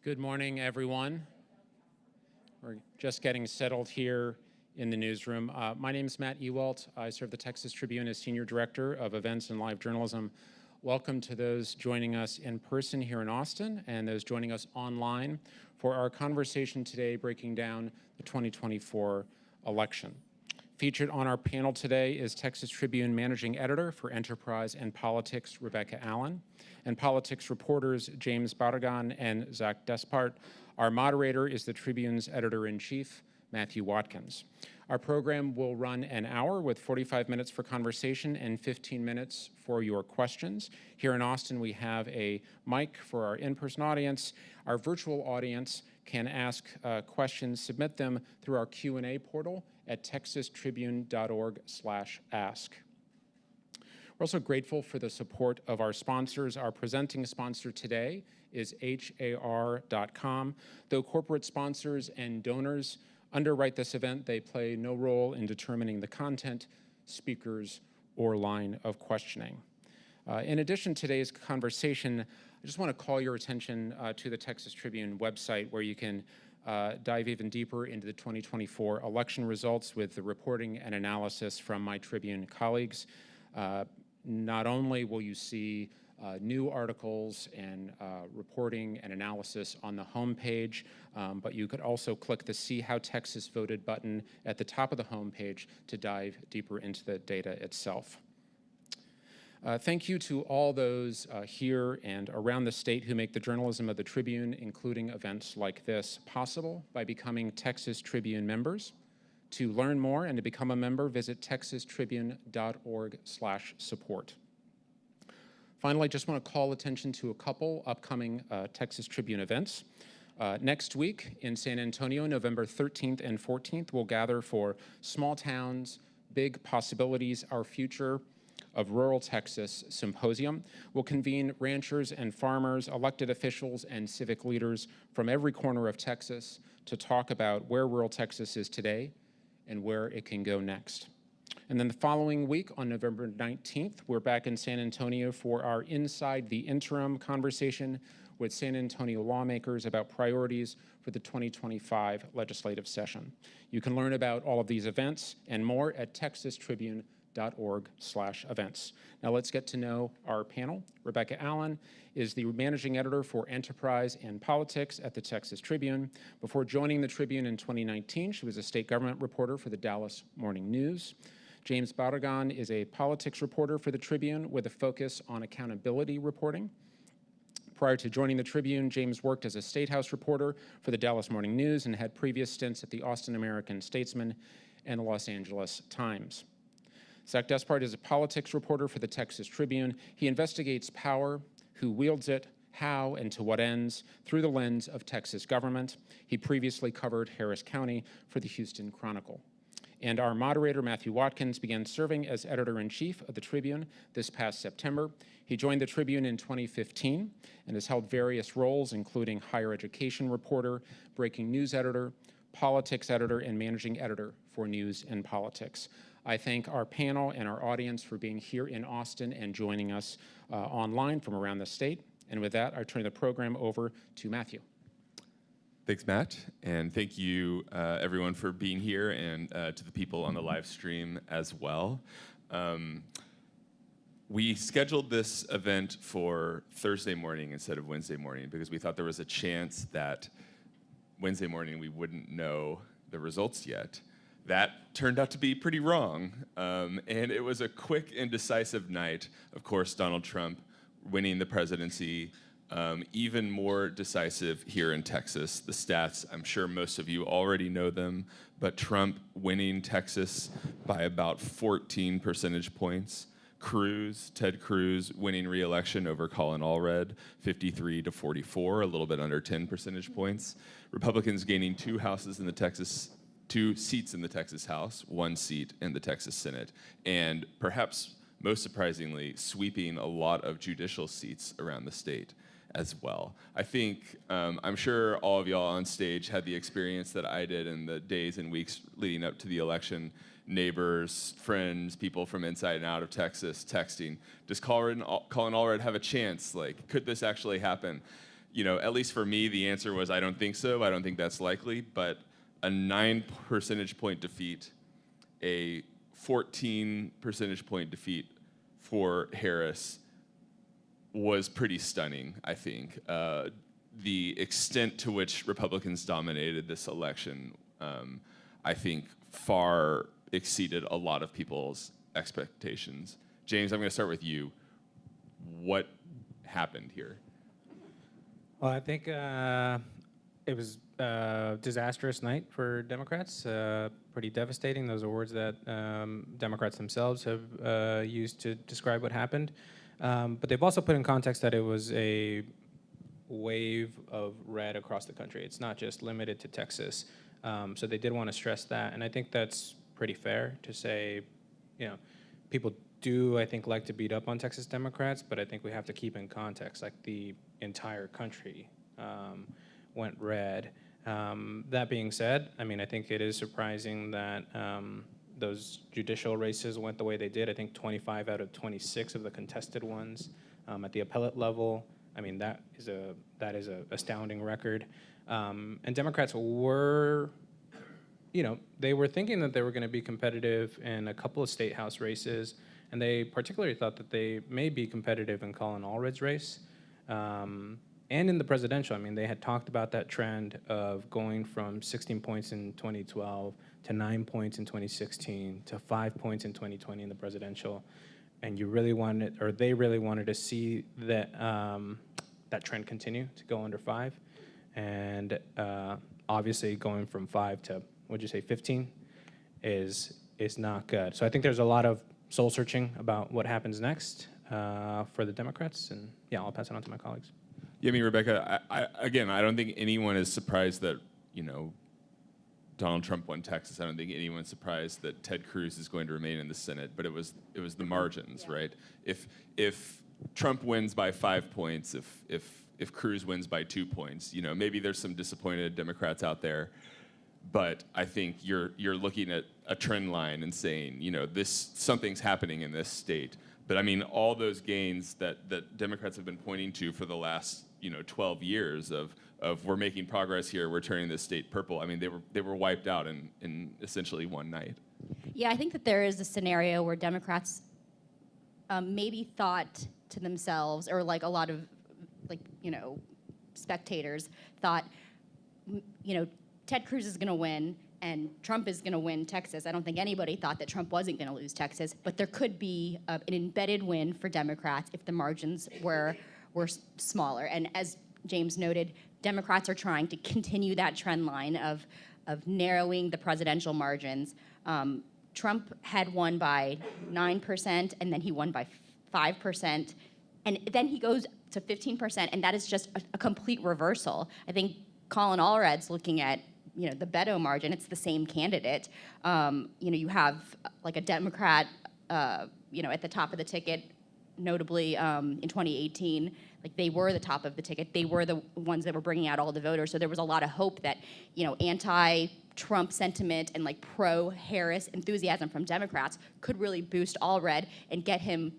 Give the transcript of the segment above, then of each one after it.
Good morning, everyone. We're just getting settled here in the newsroom. My name is Matt Ewalt. I serve the Texas Tribune as Senior Director of Events and Live Journalism. Welcome to those joining us in person here in Austin and those joining us online for our conversation today breaking down the 2024 election. Featured on our panel today is Texas Tribune Managing Editor for Enterprise and Politics, Rebekah Allen, and politics reporters James Barragán and Zach Despart. Our moderator is the Tribune's Editor-in-Chief, Matthew Watkins. Our program will run an hour with 45 minutes for conversation and 15 minutes for your questions. Here in Austin, we have a mic for our in-person audience. Our virtual audience can ask questions, submit them through our Q&A portal at texastribune.org/ask. We're also grateful for the support of our sponsors. Our presenting sponsor today is HAR.com. Though corporate sponsors and donors underwrite this event, they play no role in determining the content, speakers, or line of questioning. In addition to today's conversation, I just want to call your attention to the Texas Tribune website, where you can dive even deeper into the 2024 election results with the reporting and analysis from my Tribune colleagues. Not only will you see new articles and reporting and analysis on the homepage, but you could also click the See How Texas Voted button at the top of the homepage to dive deeper into the data itself. Thank you to all those here and around the state who make the journalism of the Tribune, including events like this, possible by becoming Texas Tribune members. To learn more and to become a member, visit texastribune.org/support. Finally, I just want to call attention to a couple upcoming Texas Tribune events. Next week in San Antonio, November 13th and 14th, we'll gather for Small Towns, Big Possibilities, Our Future of Rural Texas Symposium. We'll convene ranchers and farmers, elected officials, and civic leaders from every corner of Texas to talk about where rural Texas is today and where it can go next. And then the following week, on November 19th, we're back in San Antonio for our Inside the Interim conversation with San Antonio lawmakers about priorities for the 2025 legislative session. You can learn about all of these events and more at texastribune.org/events. Now let's get to know our panel. Rebekah Allen is the managing editor for Enterprise and Politics at the Texas Tribune. Before joining the Tribune in 2019, she was a state government reporter for the Dallas Morning News. James Barragán is a politics reporter for the Tribune with a focus on accountability reporting. Prior to joining the Tribune, James worked as a State House reporter for the Dallas Morning News and had previous stints at the Austin American-Statesman and the Los Angeles Times. Zach Despart is a politics reporter for the Texas Tribune. He investigates power, who wields it, how and to what ends, through the lens of Texas government. He previously covered Harris County for the Houston Chronicle. And our moderator, Matthew Watkins, began serving as editor-in-chief of the Tribune this past September. He joined the Tribune in 2015 and has held various roles, including higher education reporter, breaking news editor, politics editor, and managing editor for News and Politics. I thank our panel and our audience for being here in Austin and joining us online from around the state. And with that, I turn the program over to Matthew. Thanks, Matt, and thank you, everyone, for being here, and to the people on the live stream as well. We scheduled this event for Thursday morning instead of Wednesday morning because we thought there was a chance that Wednesday morning we wouldn't know the results yet. That turned out to be pretty wrong, and it was a quick and decisive night. Of course, Donald Trump winning the presidency, even more decisive here in Texas. The stats, I'm sure most of you already know them, but Trump winning Texas by about 14 percentage points. Ted Cruz winning re-election over Colin Allred, 53-44, a little bit under 10 percentage points. Republicans gaining two seats in the Texas House, one seat in the Texas Senate, and perhaps most surprisingly, sweeping a lot of judicial seats around the state as well. I think, I'm sure all of y'all on stage had the experience that I did in the days and weeks leading up to the election. Neighbors, friends, people from inside and out of Texas texting, does Colin Allred have a chance? Like, could this actually happen? at least for me, the answer was, I don't think so. I don't think that's likely. But a 9 percentage point defeat, a 14 percentage point defeat for Harris was pretty stunning, I think. The extent to which Republicans dominated this election, I think, far exceeded a lot of people's expectations. James, I'm going to start with you. What happened here? Well, I think it was a disastrous night for Democrats, pretty devastating. Those are words that Democrats themselves have used to describe what happened. But they've also put in context that it was a wave of red across the country. It's not just limited to Texas. So they did want to stress that. And I think that's pretty fair to say, people do, I think, like to beat up on Texas Democrats, but I think we have to keep in context, like the entire country went red. That being said, I think it is surprising that those judicial races went the way they did. I think 25 out of 26 of the contested ones at the appellate level. That is a astounding record. And Democrats were, they were thinking that they were going to be competitive in a couple of state house races, and they particularly thought that they may be competitive in Colin Allred's race. And in the presidential, they had talked about that trend of going from 16 points in 2012 to 9 points in 2016 to 5 points in 2020 in the presidential. And they really wanted to see that that trend continue to go under 5. And obviously going from 5 to, what'd you say, 15 is not good. So I think there's a lot of soul searching about what happens next for the Democrats. And yeah, I'll pass it on to my colleagues. Yeah, Rebekah, I don't think anyone is surprised that, Donald Trump won Texas. I don't think anyone's surprised that Ted Cruz is going to remain in the Senate, but it was the margins, yeah. Right? If Trump wins by 5 points, if Cruz wins by 2 points, maybe there's some disappointed Democrats out there, but I think you're looking at a trend line and saying, something's happening in this state. But all those gains that Democrats have been pointing to for the last 12 years of we're making progress here, we're turning this state purple. They were wiped out in essentially one night. Yeah, I think that there is a scenario where Democrats maybe thought to themselves, or like a lot of spectators thought, Ted Cruz is going to win and Trump is going to win Texas. I don't think anybody thought that Trump wasn't going to lose Texas, but there could be an embedded win for Democrats if the margins were smaller. And as James noted, Democrats are trying to continue that trend line of narrowing the presidential margins. Trump had won by 9%, and then he won by 5%, and then he goes to 15%, and that is just a complete reversal. I think Colin Allred's looking at the Beto margin. It's the same candidate. You have like a Democrat, at the top of the ticket, notably in 2018. Like they were the top of the ticket. They were the ones that were bringing out all the voters. So there was a lot of hope that, anti-Trump sentiment and like pro-Harris enthusiasm from Democrats could really boost Allred and get him,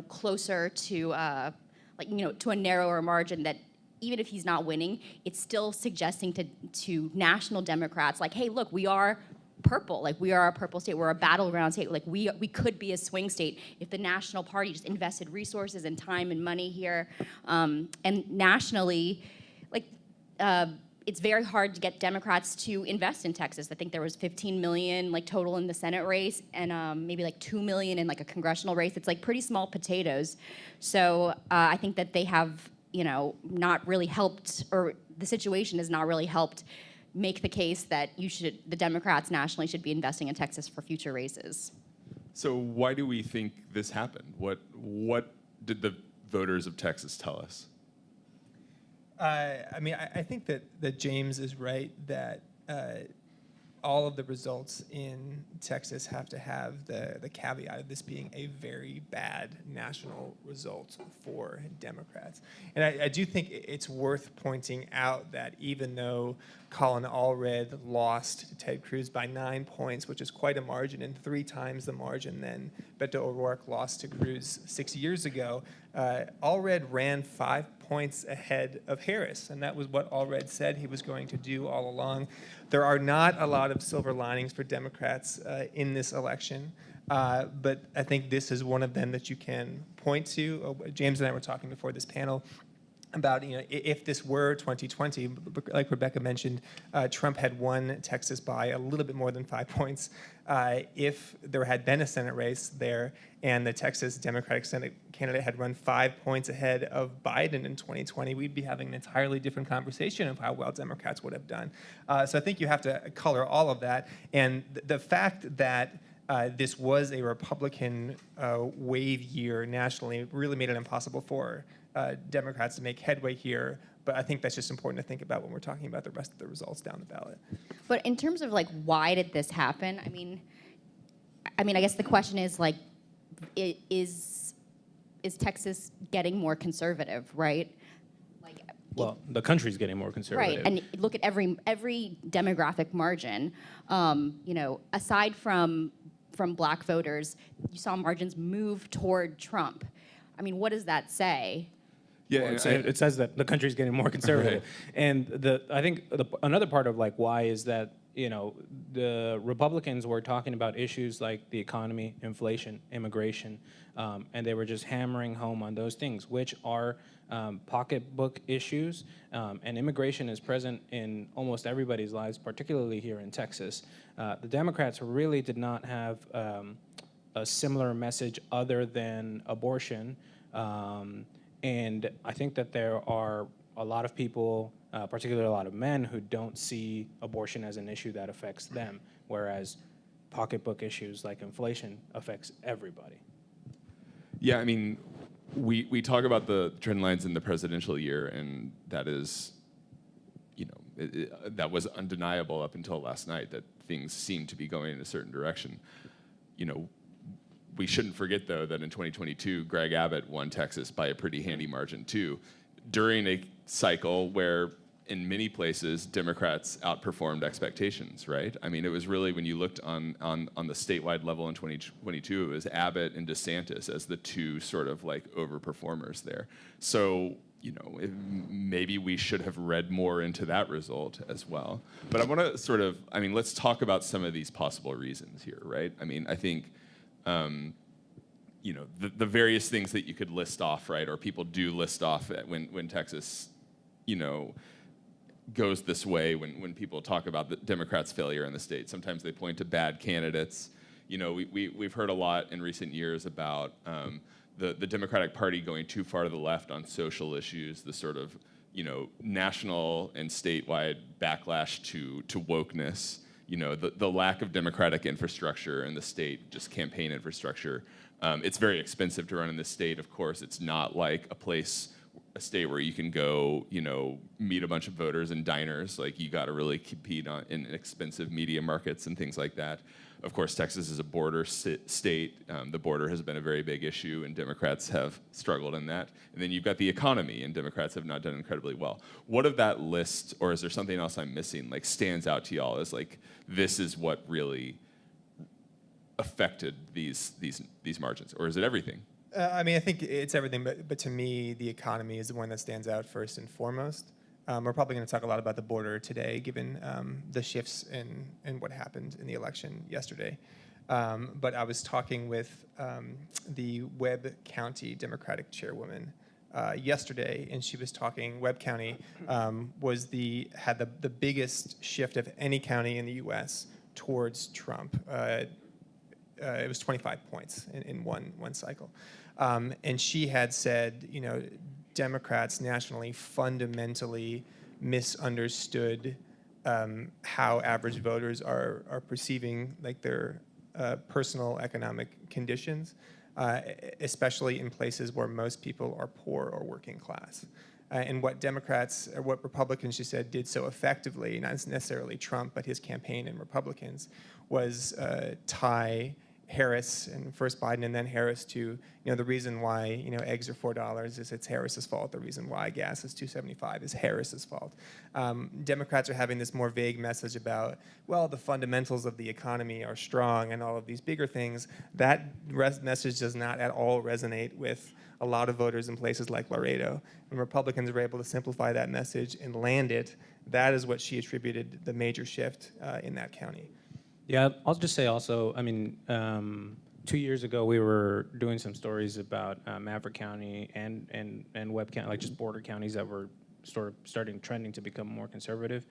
closer to, to a narrower margin that even if he's not winning, it's still suggesting to national Democrats, like, hey, look, we are purple. Like, we are a purple state. We're a battleground state. Like, we could be a swing state if the national party just invested resources and time and money here. And nationally, it's very hard to get Democrats to invest in Texas. I think there was 15 million total in the Senate race, and maybe 2 million in a congressional race. It's pretty small potatoes. So I think that they have not really helped, or the situation has not really helped make the case that the Democrats nationally should be investing in Texas for future races. So why do we think this happened? What did the voters of Texas tell us? I think that James is right that all of the results in Texas have to have the caveat of this being a very bad national result for Democrats. And I do think it's worth pointing out that even though Colin Allred lost to Ted Cruz by 9 points, which is quite a margin and 3 times the margin than Beto O'Rourke lost to Cruz 6 years ago, Allred ran 5 points ahead of Harris, and that was what Allred said he was going to do all along. There are not a lot of silver linings for Democrats in this election, but I think this is one of them that you can point to. James and I were talking before this panel about, if this were 2020, like Rebekah mentioned, Trump had won Texas by a little bit more than 5 points. If there had been a Senate race there and the Texas Democratic Senate candidate had run 5 points ahead of Biden in 2020, we'd be having an entirely different conversation of how well Democrats would have done. So I think you have to color all of that. And the fact that this was a Republican wave year nationally really made it impossible for Democrats to make headway here, but I think that's just important to think about when we're talking about the rest of the results down the ballot. But in terms of why did this happen? I mean, I guess the question is is Texas getting more conservative, right? Well, the country's getting more conservative. Right, and look at every demographic margin. Aside from black voters, you saw margins move toward Trump. I mean, what does that say? Yeah, Well, it says that the country's getting more conservative, Right. and I think another part of why is that the Republicans were talking about issues like the economy, inflation, immigration, and they were just hammering home on those things, which are pocketbook issues, and immigration is present in almost everybody's lives, particularly here in Texas. The Democrats really did not have a similar message other than abortion. And I think that there are a lot of people, particularly a lot of men, who don't see abortion as an issue that affects them, whereas pocketbook issues like inflation affects everybody. Yeah, I mean, we talk about the trend lines in the presidential year, and that is, that was undeniable up until last night, that things seem to be going in a certain direction. We shouldn't forget, though, that in 2022, Greg Abbott won Texas by a pretty handy margin, too, during a cycle where, in many places, Democrats outperformed expectations, right? I mean, it was really, when you looked on the statewide level in 2022, it was Abbott and DeSantis as the two sort of overperformers there. So, maybe we should have read more into that result as well. But I want to let's talk about some of these possible reasons here, right? I mean, I think the various things that you could list off, right, or people do list off when Texas, goes this way, when people talk about the Democrats' failure in the state. Sometimes they point to bad candidates. We've heard a lot in recent years about the Democratic Party going too far to the left on social issues, the sort of, national and statewide backlash to wokeness. The lack of democratic infrastructure in the state, just campaign infrastructure. It's very expensive to run in this state, of course. It's not like a state where you can go, meet a bunch of voters in diners. You got to really compete in expensive media markets and things like that. Of course, Texas is a border state. The border has been a very big issue, and Democrats have struggled in that. And then you've got the economy, and Democrats have not done incredibly well. What of that list, or is there something else I'm missing, stands out to y'all as this is what really affected these margins, or is it everything? I think it's everything, but to me, the economy is the one that stands out first and foremost. We're probably going to talk a lot about the border today, given the shifts in what happened in the election yesterday. But I was talking with the Webb County Democratic chairwoman yesterday, and she was talking. Webb County had the biggest shift of any county in the U.S. towards Trump. It was 25 points in one cycle. And she had said, Democrats nationally fundamentally misunderstood how average voters are perceiving their personal economic conditions, especially in places where most people are poor or working class. And what Republicans, she said, did so effectively, not necessarily Trump, but his campaign and Republicans, was tie Harris, and first Biden and then Harris, to the reason why eggs are $4 is it's Harris's fault. The reason why gas is $2.75 is Harris's fault. Democrats are having this more vague message about, well, the fundamentals of the economy are strong and all of these bigger things. That message does not at all resonate with a lot of voters in places like Laredo. When Republicans were able to simplify that message and land it, that is what she attributed the major shift in that county. Yeah, I'll just say also, I mean, 2 years ago we were doing some stories about Maverick County and Webb County, like just border counties that were sort of trending to become more conservative.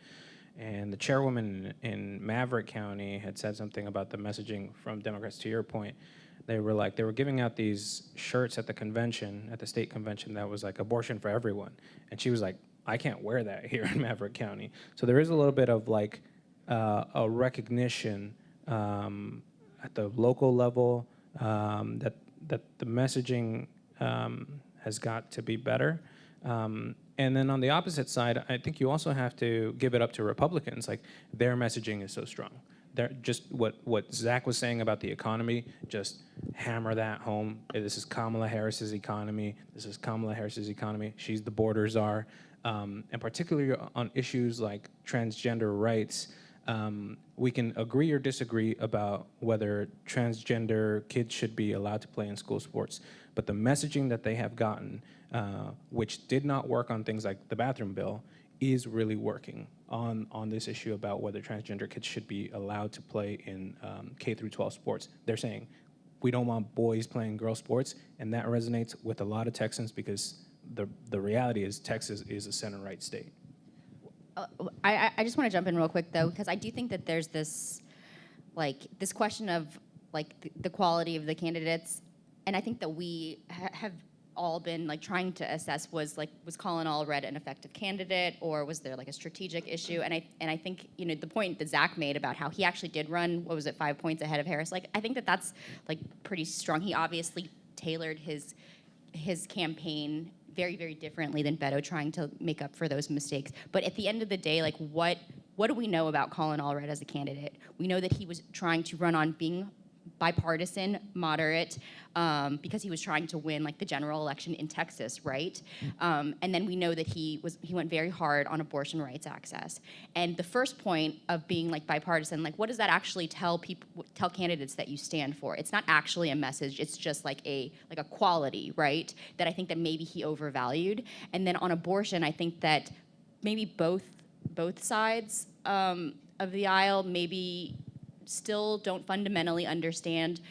And the chairwoman in Maverick County had said something about the messaging from Democrats. To your point, they were giving out these shirts at the convention, at the state convention, that was like abortion for everyone. And she was like, I can't wear that here in Maverick County. So there is a little bit of like a recognition at the local level that the messaging has got to be better. And then on the opposite side, I think you also have to give it up to Republicans. Like, their messaging is so strong. They're just what Zach was saying about the economy, just hammer that home. This is Kamala Harris's economy. This is Kamala Harris's economy. She's the border czar. And particularly on issues like transgender rights, we can agree or disagree about whether transgender kids should be allowed to play in school sports. But the messaging that they have gotten, which did not work on things like the bathroom bill, is really working on this issue about whether transgender kids should be allowed to play in K through 12 sports. They're saying, we don't want boys playing girl sports, and that resonates with a lot of Texans because the reality is Texas is a center-right state. I just want to jump in real quick, though, because I do think that there's this question of the quality of the candidates, and I think that we have all been trying to assess was Colin Allred an effective candidate, or was there a strategic issue? And I think the point that Zach made about how he actually did run, 5 points ahead of Harris. I think that's pretty strong. He obviously tailored his campaign very, very differently than Beto, trying to make up for those mistakes. But at the end of the day, what do we know about Colin Allred as a candidate? We know that he was trying to run on being bipartisan, moderate, because he was trying to win the general election in Texas, right? And then we know that he went very hard on abortion rights access. And the first point of being bipartisan, what does that actually tell candidates that you stand for? It's not actually a message. It's just a quality, right? That I think that maybe he overvalued. And then on abortion, I think that maybe both sides of the aisle maybe still don't fundamentally understand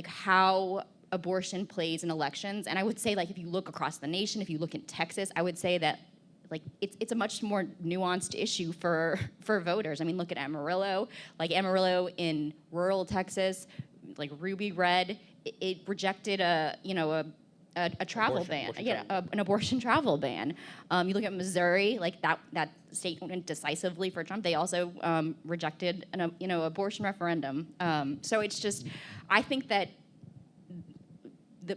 how abortion plays in elections. And I would say if you look across the nation, if you look in Texas, I would say that it's a much more nuanced issue for voters. I mean, look at Amarillo. Amarillo in rural Texas, Ruby Red, it rejected a travel ban, an abortion travel ban. You look at Missouri, that state went decisively for Trump. They also rejected an abortion referendum. So it's just, I think that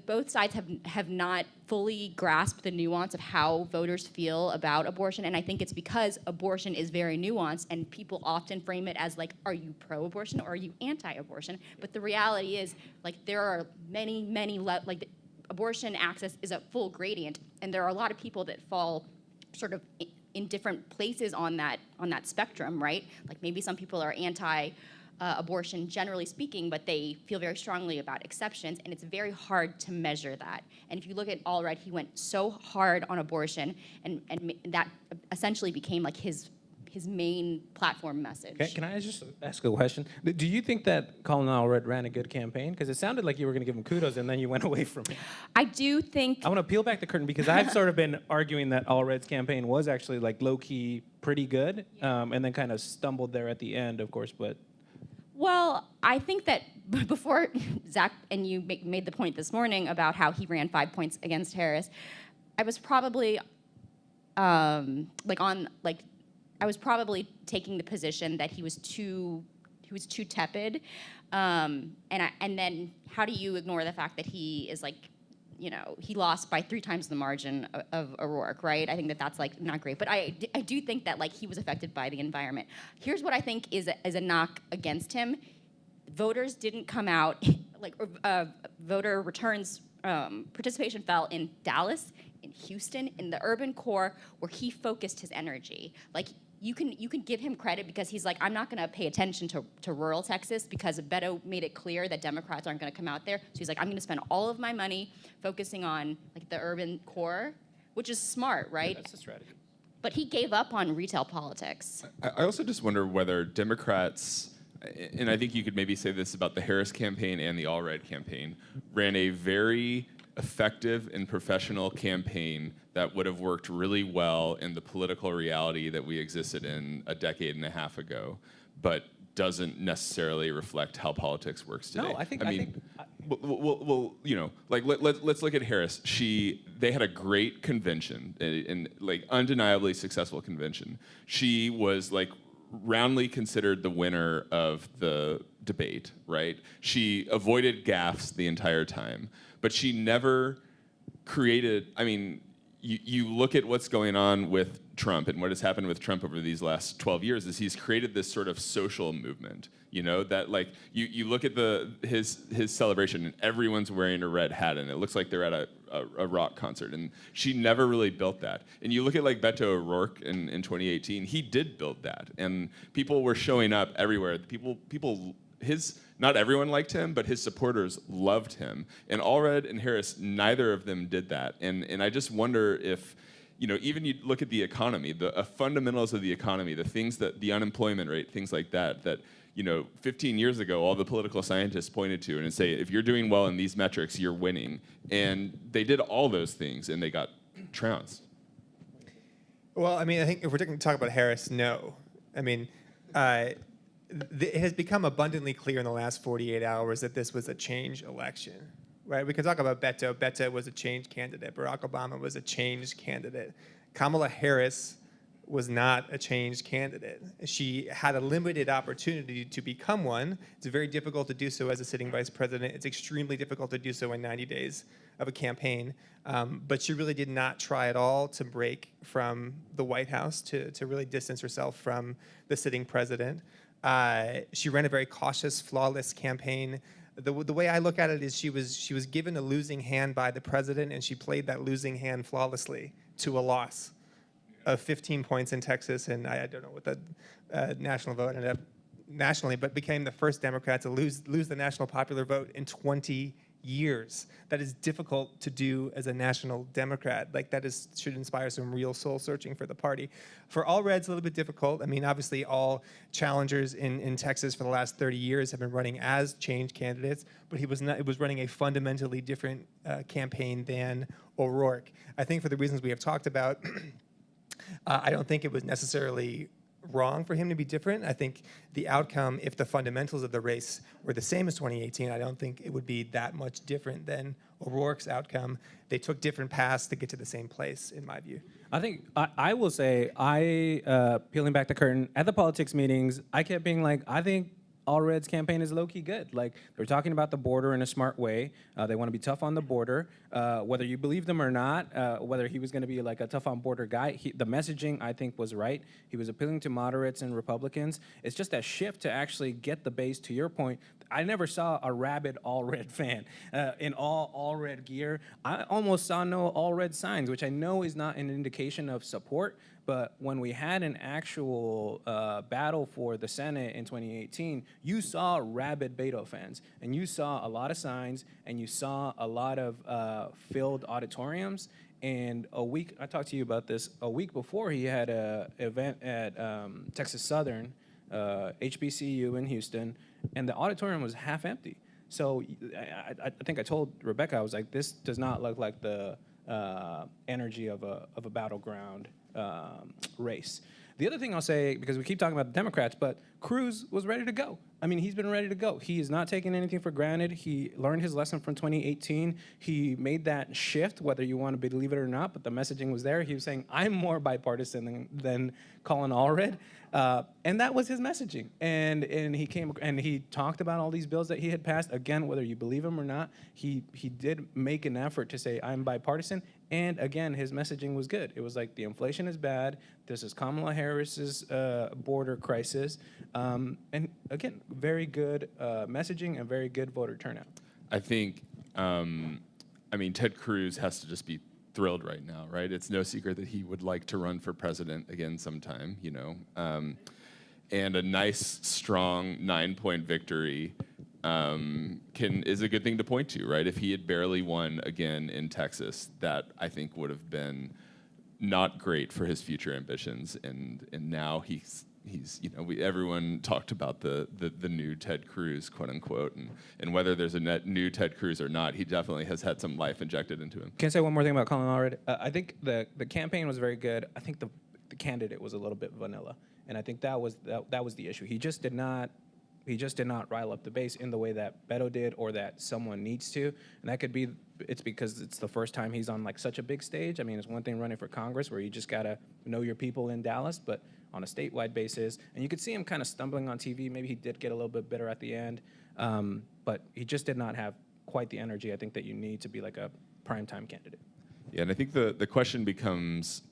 both sides have not fully grasped the nuance of how voters feel about abortion, and I think it's because abortion is very nuanced, and people often frame it as are you pro-abortion or are you anti-abortion? But the reality is, there are many abortion access is a full gradient, and there are a lot of people that fall sort of in different places on that spectrum, right? Maybe some people are anti-abortion generally speaking, but they feel very strongly about exceptions, and it's very hard to measure that. And if you look at Allred, he went so hard on abortion, and that essentially became his main platform message. Can I just ask a question? Do you think that Colin Allred ran a good campaign? Because it sounded like you were going to give him kudos, and then you went away from it. I do think... I want to peel back the curtain, because I've sort of been arguing that Allred's campaign was actually low-key pretty good, and then kind of stumbled there at the end, of course, but... Well, I think that before Zach and you made the point this morning about how he ran 5 points against Harris, I was probably I was probably taking the position that he was too tepid, and then how do you ignore the fact that he is he lost by 3 times the margin of O'Rourke, right? I think that's not great, but I do think that he was affected by the environment. Here's what I think is a knock against him. voters didn't come out, like voter returns participation fell in Dallas, in Houston, in the urban core where he focused his energy. Like you can give him credit because he's like, I'm not going to pay attention to rural Texas because Beto made it clear that Democrats aren't going to come out there. So he's like, I'm going to spend all of my money focusing on like the urban core, which is smart, right? Yeah, that's a strategy. But he gave up on retail politics. I also just wonder whether Democrats, and I think you could maybe say this about the Harris campaign and the Allred campaign, ran a very effective and professional campaign that would have worked really well in the political reality that we existed in a decade and a half ago, but doesn't necessarily reflect how politics works today. No, I think. Well, you know, like let's look at Harris. They had a great convention, and like undeniably successful convention. She was like roundly considered the winner of the debate, right? She avoided gaffes the entire time, but she never created. I mean, you look at what's going on with Trump and what has happened with Trump over these last 12 years is he's created this sort of social movement, you know, that like you look at his celebration and everyone's wearing a red hat and it looks like they're at a rock concert, and she never really built that. And you look at like Beto O'Rourke in 2018, he did build that, and people were showing up everywhere. Not everyone liked him, but his supporters loved him. And Allred and Harris, neither of them did that. And I just wonder if, you know, even you look at the economy, the fundamentals of the economy, the unemployment rate, things like that, you know, 15 years ago, all the political scientists pointed to and say, if you're doing well in these metrics, you're winning. And they did all those things, and they got trounced. Well, I mean, I think if we're going to talk about Harris, no. I mean, it has become abundantly clear in the last 48 hours that this was a change election, right? We can talk about Beto. Beto was a change candidate. Barack Obama was a change candidate. Kamala Harris was not a change candidate. She had a limited opportunity to become one. It's very difficult to do so as a sitting vice president. It's extremely difficult to do so in 90 days of a campaign. But she really did not try at all to break from the White House, to really distance herself from the sitting president. She ran a very cautious, flawless campaign. The way I look at it is she was given a losing hand by the president, and she played that losing hand flawlessly to a loss of 15 points in Texas, and I don't know what the national vote ended up nationally, but became the first Democrat to lose the national popular vote in 20 years. That is difficult to do as a national Democrat. Like should inspire some real soul searching for the party. For Allred, it's a little bit difficult. I mean, obviously all challengers in Texas for the last 30 years have been running as change candidates, but it was running a fundamentally different campaign than O'Rourke. I think for the reasons we have talked about, I don't think it was necessarily wrong for him to be different. I think the outcome, if the fundamentals of the race were the same as 2018, I don't think it would be that much different than O'Rourke's outcome. They took different paths to get to the same place, in my view. I think I will say, peeling back the curtain, at the politics meetings, I kept being like, I think Allred's campaign is low-key good. Like, they're talking about the border in a smart way. They want to be tough on the border. Whether you believe them or not, whether he was going to be like a tough-on-border guy, the messaging, I think, was right. He was appealing to moderates and Republicans. It's just that shift to actually get the base, to your point. I never saw a rabid Allred fan in all Allred gear. I almost saw no Allred signs, which I know is not an indication of support. But when we had an actual battle for the Senate in 2018, you saw rabid Beto fans, and you saw a lot of signs, and you saw a lot of filled auditoriums. And I talked to you about this, a week before he had an event at Texas Southern, HBCU in Houston, and the auditorium was half empty. So I think I told Rebekah, I was like, this does not look like the energy of a battleground race. The other thing I'll say, because we keep talking about the Democrats, but Cruz was ready to go. I mean, he's been ready to go. He is not taking anything for granted. He learned his lesson from 2018. He made that shift, whether you want to believe it or not, but the messaging was there. He was saying, I'm more bipartisan than Colin Allred. And that was his messaging. And he talked about all these bills that he had passed. Again, whether you believe him or not, he did make an effort to say, I'm bipartisan. And again, his messaging was good. It was like, the inflation is bad. This is Kamala Harris's border crisis. And again, very good messaging and very good voter turnout. I think, Ted Cruz has to just be thrilled right now, right? It's no secret that he would like to run for president again sometime, and a nice, strong 9-point victory is a good thing to point to, right? If he had barely won again in Texas, that I think would have been not great for his future ambitions, and now he's everyone talked about the new Ted Cruz, quote unquote, and whether there's a new Ted Cruz or not, he definitely has had some life injected into him. Can I say one more thing about Colin already? I think the campaign was very good. I think the candidate was a little bit vanilla, and I think that was the issue. He just did not rile up the base in the way that Beto did, or that someone needs to, and that could be it's because it's the first time he's on like such a big stage. I mean, it's one thing running for Congress where you just gotta know your people in Dallas, but on a statewide basis, and you could see him kind of stumbling on TV. Maybe he did get a little bit bitter at the end, but he just did not have quite the energy I think that you need to be like a primetime candidate. Yeah, and I think the question becomes,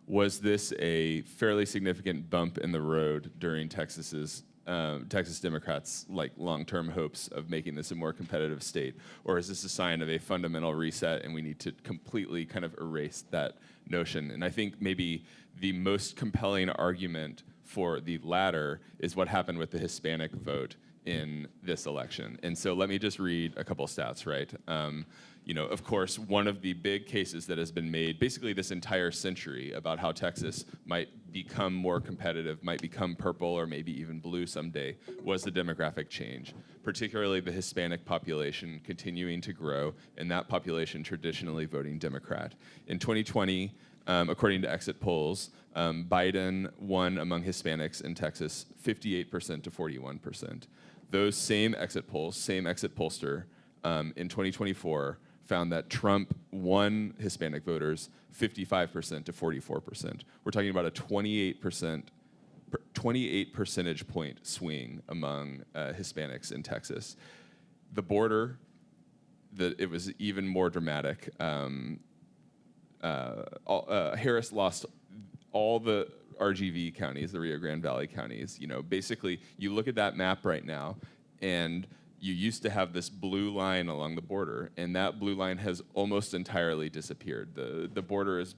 was this a fairly significant bump in the road during Texas Democrats' long-term hopes of making this a more competitive state, or is this a sign of a fundamental reset and we need to completely kind of erase that notion? And I think maybe the most compelling argument for the latter is what happened with the Hispanic vote in this election. And so let me just read a couple stats, right? Of course, one of the big cases that has been made basically this entire century about how Texas might become more competitive, might become purple or maybe even blue someday, was the demographic change, particularly the Hispanic population continuing to grow, and that population traditionally voting Democrat. In 2020, according to exit polls, Biden won among Hispanics in Texas 58% to 41%. Those same exit polls, same exit pollster, in 2024 found that Trump won Hispanic voters 55% to 44%. We're talking about a 28 percentage point swing among Hispanics in Texas. The border, it was even more dramatic. Harris lost all the RGV counties, the Rio Grande Valley counties. Basically, you look at that map right now, and you used to have this blue line along the border, and that blue line has almost entirely disappeared. The border is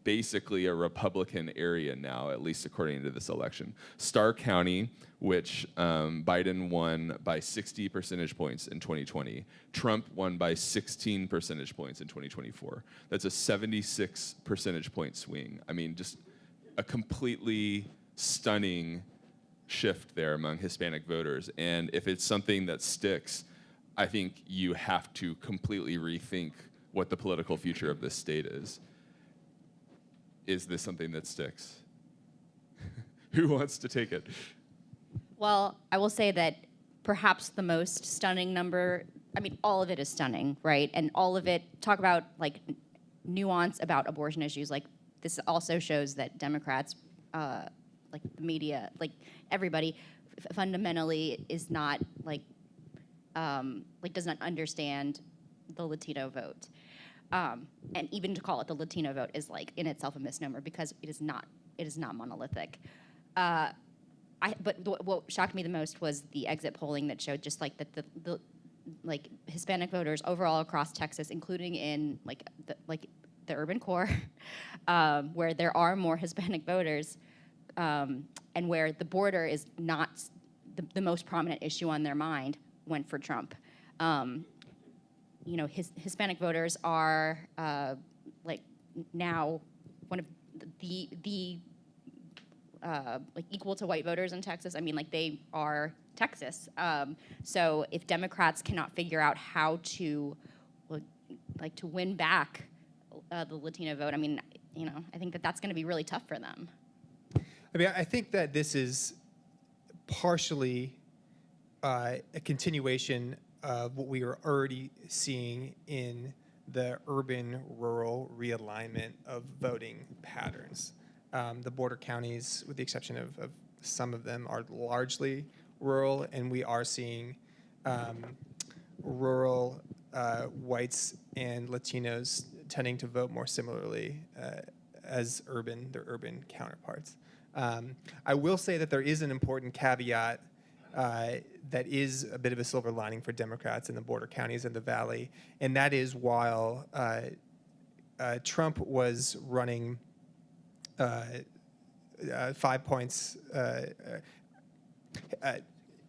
basically a Republican area now, at least according to this election. Starr County, which Biden won by 60 percentage points in 2020, Trump won by 16 percentage points in 2024. That's a 76 percentage point swing. I mean, just a completely stunning shift there among Hispanic voters. And if it's something that sticks, I think you have to completely rethink what the political future of this state is. Is this something that sticks? Who wants to take it? Well, I will say that perhaps the most stunning number, all of it is stunning, right? And all of it, talk about nuance about abortion issues. This also shows that Democrats, the media, everybody fundamentally is not does not understand the Latino vote. And even to call it the Latino vote is in itself a misnomer because it is not monolithic. But what shocked me the most was the exit polling that showed just that the Hispanic voters overall across Texas, including in the urban core, where there are more Hispanic voters, and where the border is not the most prominent issue on their mind, went for Trump. Hispanic voters are now one of the equal to white voters in Texas. They are Texas. So if Democrats cannot figure out how to to win back the Latino vote, I think that's going to be really tough for them. I think that this is partially a continuation of what we are already seeing in the urban-rural realignment of voting patterns. The border counties, with the exception of some of them, are largely rural, and we are seeing rural whites and Latinos tending to vote more similarly as their urban counterparts. I will say that there is an important caveat that is a bit of a silver lining for Democrats in the border counties and the Valley, and that is while Trump was running 5 points.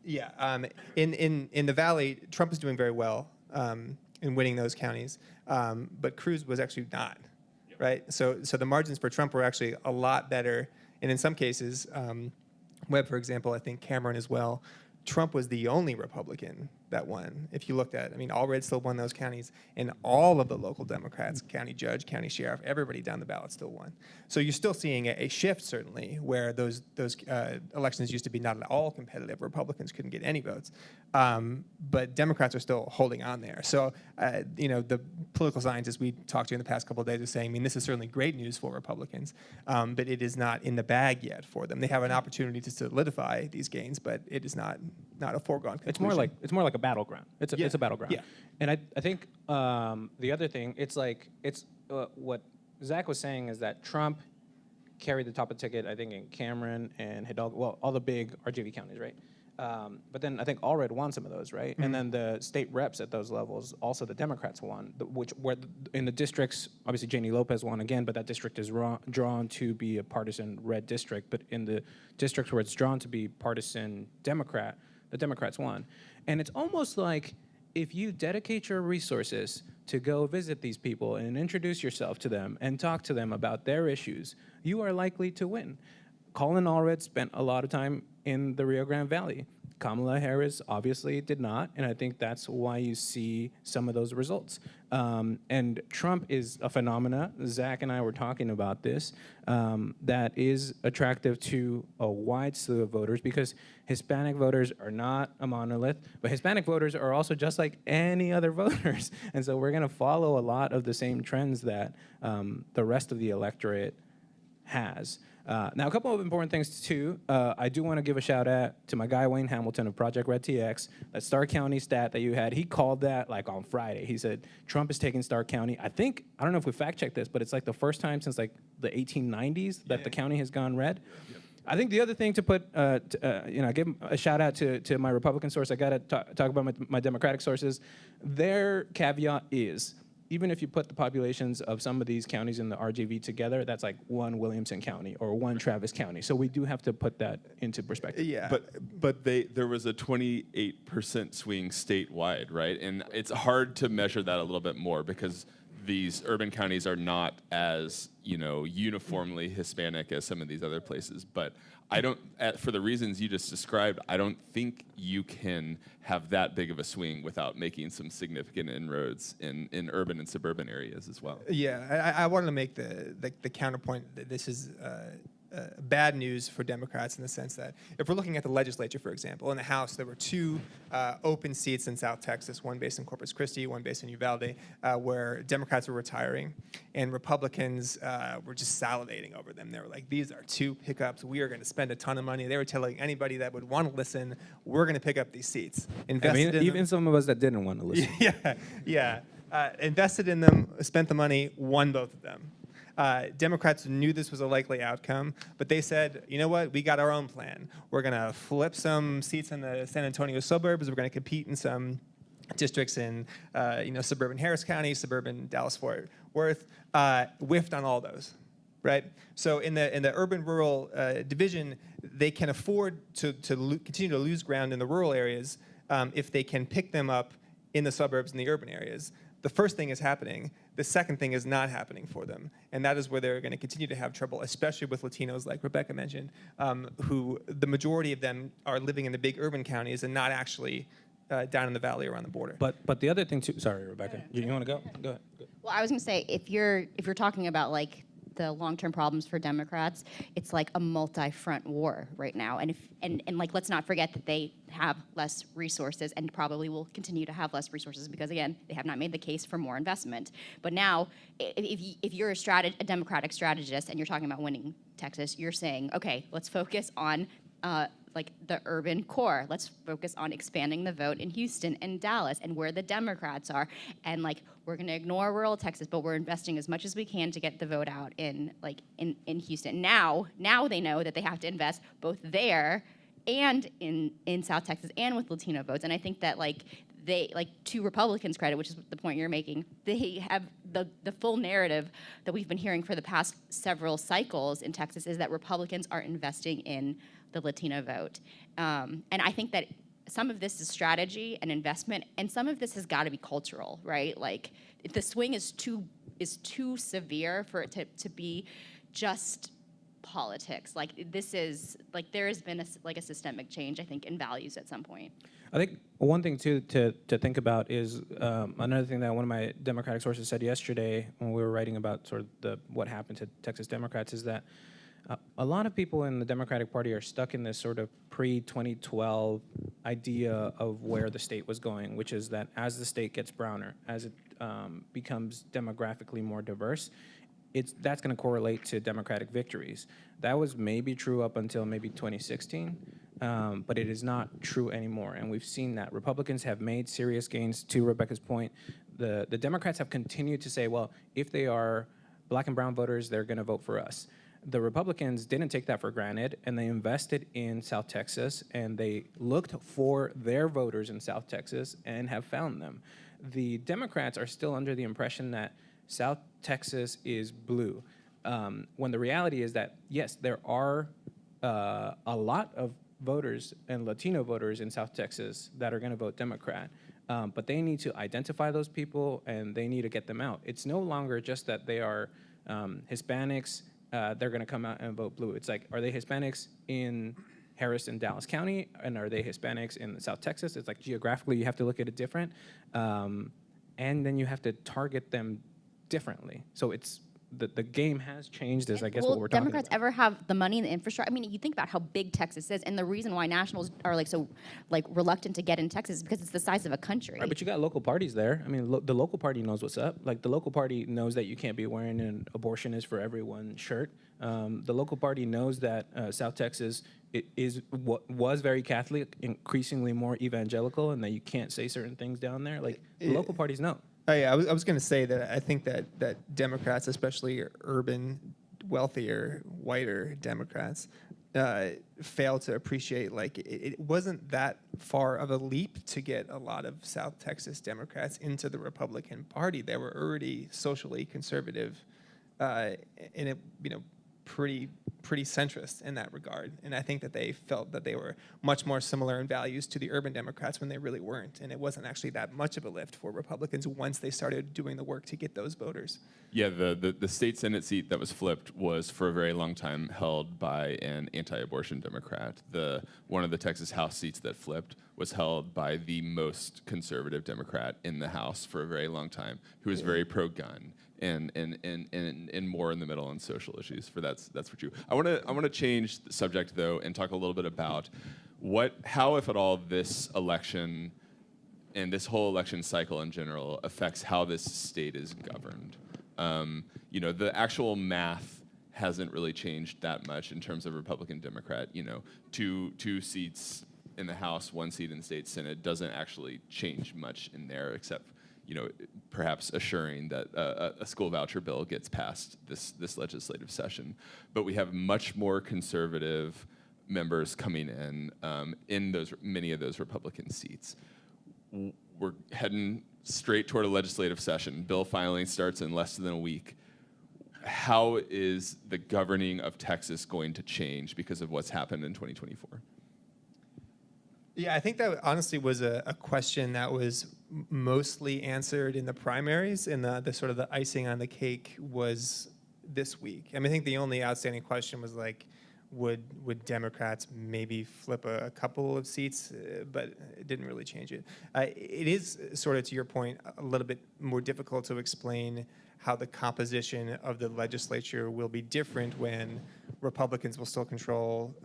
In the Valley, Trump is doing very well in winning those counties, but Cruz was actually not, right? So the margins for Trump were actually a lot better, and in some cases, Webb, for example, I think Cameron as well, Trump was the only Republican that won. If you looked at, Allred still won those counties, and all of the local Democrats, county judge, county sheriff, everybody down the ballot still won. So you're still seeing a shift, certainly, where those elections used to be not at all competitive. Republicans couldn't get any votes, but Democrats are still holding on there. So, the political scientists we talked to in the past couple of days are saying, this is certainly great news for Republicans, but it is not in the bag yet for them. They have an opportunity to solidify these gains, but it is not a foregone conclusion. It's more like a battleground. It's a battleground. Yeah. And I think the other thing, what Zach was saying is that Trump carried the top of the ticket, I think, in Cameron and Hidalgo, well, all the big RGV counties, right? But then I think Allred won some of those, right? Mm-hmm. And then the state reps at those levels, also the Democrats won, in the districts, obviously Janie Lopez won again, but that district is drawn to be a partisan red district. But in the districts where it's drawn to be partisan Democrat, the Democrats won. And it's almost like if you dedicate your resources to go visit these people and introduce yourself to them and talk to them about their issues, you are likely to win. Colin Allred spent a lot of time in the Rio Grande Valley. Kamala Harris obviously did not, and I think that's why you see some of those results. And Trump is a phenomena. Zach and I were talking about this, that is attractive to a wide slew of voters because Hispanic voters are not a monolith, but Hispanic voters are also just like any other voters. And so we're going to follow a lot of the same trends that the rest of the electorate has. Now, a couple of important things, too. I do want to give a shout-out to my guy, Wayne Hamilton of Project Red TX. That Starr County stat that you had, he called that, on Friday. He said, Trump is taking Starr County. I don't know if we fact-checked this, but it's, the first time since, the 1890s that the county has gone red. Yep. I think the other thing to put, give a shout-out to my Republican source. I got to talk about my Democratic sources. Their caveat is, even if you put the populations of some of these counties in the RGV together, that's like one Williamson County or one Travis County. So we do have to put that into perspective. Yeah. But there was a 28% swing statewide, right? And it's hard to measure that a little bit more because these urban counties are not as, uniformly Hispanic as some of these other places. But for the reasons you just described, I don't think you can have that big of a swing without making some significant inroads in urban and suburban areas as well. Yeah, I wanted to make the counterpoint that this is bad news for Democrats in the sense that if we're looking at the legislature, for example, in the House, there were two open seats in South Texas, one based in Corpus Christi, one based in Uvalde, where Democrats were retiring, and Republicans were just salivating over them. They were like, these are two pickups. We are going to spend a ton of money. They were telling anybody that would want to listen, we're going to pick up these seats. Even some of us that didn't want to listen. Yeah. Invested in them, spent the money, won both of them. Democrats knew this was a likely outcome, but they said, you know what, we got our own plan. We're going to flip some seats in the San Antonio suburbs. We're going to compete in some districts in suburban Harris County, suburban Dallas-Fort Worth, whiffed on all those. Right, so in the urban-rural division, they can afford to continue to lose ground in the rural areas if they can pick them up in the suburbs and the urban areas. The first thing is happening. The second thing is not happening for them. And that is where they're going to continue to have trouble, especially with Latinos, like Rebekah mentioned, who the majority of them are living in the big urban counties and not actually down in the valley around the border. But the other thing, too, sorry, Rebekah, you want to go? Go ahead. Well, I was going to say, if you're talking about the long-term problems for Democrats, it's like a multi-front war right now. And like, let's not forget that they have less resources and probably will continue to have less resources because, again, they have not made the case for more investment. But now, if you're a Democratic strategist and you're talking about winning Texas, you're saying, okay, let's focus on like the urban core. Let's focus on expanding the vote in Houston and Dallas and where the Democrats are. And like, we're gonna ignore rural Texas, but we're investing as much as we can to get the vote out in Houston. Now they know that they have to invest both there and in South Texas and with Latino votes. And I think that to Republicans' credit, which is the point you're making, they have the full narrative that we've been hearing for the past several cycles in Texas is that Republicans are investing in the Latino vote. And I think that some of this is strategy and investment, and some of this has got to be cultural, right? Like, if the swing is too severe for it to be just politics. Like, this is, like, there has been a systemic change, I think, in values at some point. I think one thing too to think about is another thing that one of my Democratic sources said yesterday when we were writing about sort of what happened to Texas Democrats is that a lot of people in the Democratic Party are stuck in this sort of pre-2012 idea of where the state was going, which is that as the state gets browner, as it becomes demographically more diverse, that's going to correlate to Democratic victories. That was maybe true up until maybe 2016, but it is not true anymore. And we've seen that. Republicans have made serious gains. To Rebekah's point, the Democrats have continued to say, well, if they are black and brown voters, they're going to vote for us. The Republicans didn't take that for granted, and they invested in South Texas, and they looked for their voters in South Texas and have found them. The Democrats are still under the impression that South Texas is blue, when the reality is that, yes, there are a lot of voters and Latino voters in South Texas that are going to vote Democrat, but they need to identify those people, and they need to get them out. It's no longer just that they are Hispanics, they're going to come out and vote blue. It's like, are they Hispanics in Harris and Dallas County, and are they Hispanics in South Texas? It's like geographically you have to look at it different, and then you have to target them differently. So it's the game has changed, is I guess what we're talking about. Will Democrats ever have the money and the infrastructure? I mean, you think about how big Texas is, and the reason why nationals are so reluctant to get in Texas is because it's the size of a country. Right, but you got local parties there. I mean, the local party knows what's up. Like, the local party knows that you can't be wearing an abortion is for everyone shirt. The local party knows that South Texas was very Catholic, increasingly more evangelical, and that you can't say certain things down there. Like, the local parties know. I was going to say that I think that Democrats, especially urban, wealthier, whiter Democrats, fail to appreciate, it wasn't that far of a leap to get a lot of South Texas Democrats into the Republican Party. They were already socially conservative, and pretty centrist in that regard. And I think that they felt that they were much more similar in values to the urban Democrats when they really weren't. And it wasn't actually that much of a lift for Republicans once they started doing the work to get those voters. Yeah, the state Senate seat that was flipped was for a very long time held by an anti-abortion Democrat. One of the Texas House seats that flipped was held by the most conservative Democrat in the House for a very long time, who was very pro-gun and more in the middle on social issues. That's for true. I want to change the subject though and talk a little bit about how, if at all, this election and this whole election cycle in general affects how this state is governed. The actual math hasn't really changed that much in terms of Republican Democrat. Two seats in the House, 1 seat in the state Senate doesn't actually change much in there, except perhaps assuring that a school voucher bill gets passed this legislative session. But we have much more conservative members coming in many of those Republican seats. We're heading straight toward a legislative session. Bill filing starts in less than a week. How is the governing of Texas going to change because of what's happened in 2024? Yeah, I think that honestly was a question that was mostly answered in the primaries, and the sort of the icing on the cake was this week. I mean, I think the only outstanding question was would Democrats maybe flip a couple of seats, but it didn't really change it. It is sort of, to your point, a little bit more difficult to explain how the composition of the legislature will be different when Republicans will still control,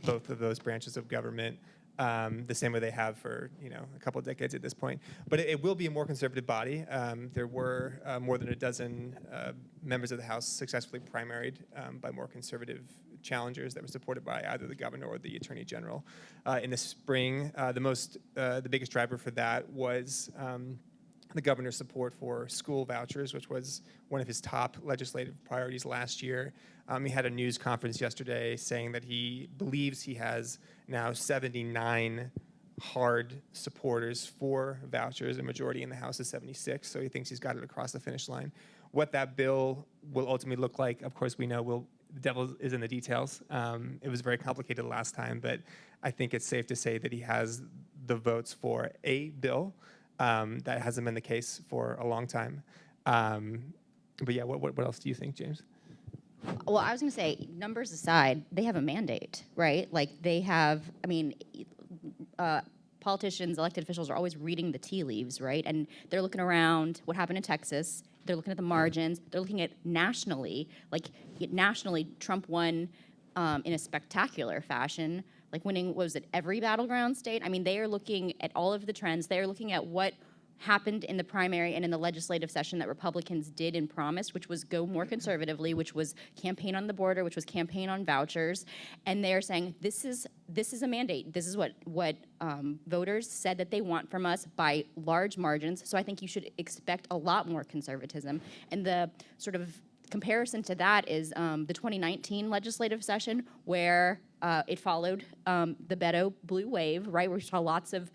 both of those branches of government, the same way they have for a couple of decades at this point. But it will be a more conservative body. There were more than a dozen members of the House successfully primaried by more conservative challengers that were supported by either the governor or the attorney general. In the spring, the biggest driver for that was the governor's support for school vouchers, which was one of his top legislative priorities last year. He had a news conference yesterday saying that he believes he has now 79 hard supporters for vouchers. A majority in the House is 76, so he thinks he's got it across the finish line. What that bill will ultimately look like, of course, we know the devil is in the details. It was very complicated last time, but I think it's safe to say that he has the votes for a bill. That hasn't been the case for a long time. But yeah, what else do you think, James? Well, I was going to say, numbers aside, they have a mandate, right? Like they have, politicians, elected officials are always reading the tea leaves, right? And they're looking around what happened in Texas. They're looking at the margins. They're looking at nationally. Nationally, Trump won in a spectacular fashion, like winning, what was it, every battleground state? They are looking at all of the trends. They are looking at what happened in the primary and in the legislative session that Republicans did and promised, which was go more conservatively, which was campaign on the border, which was campaign on vouchers. And they're saying, this is a mandate. This is what voters said that they want from us by large margins. So I think you should expect a lot more conservatism. And the sort of comparison to that is the 2019 legislative session, where it followed the Beto blue wave, right? Where we saw lots of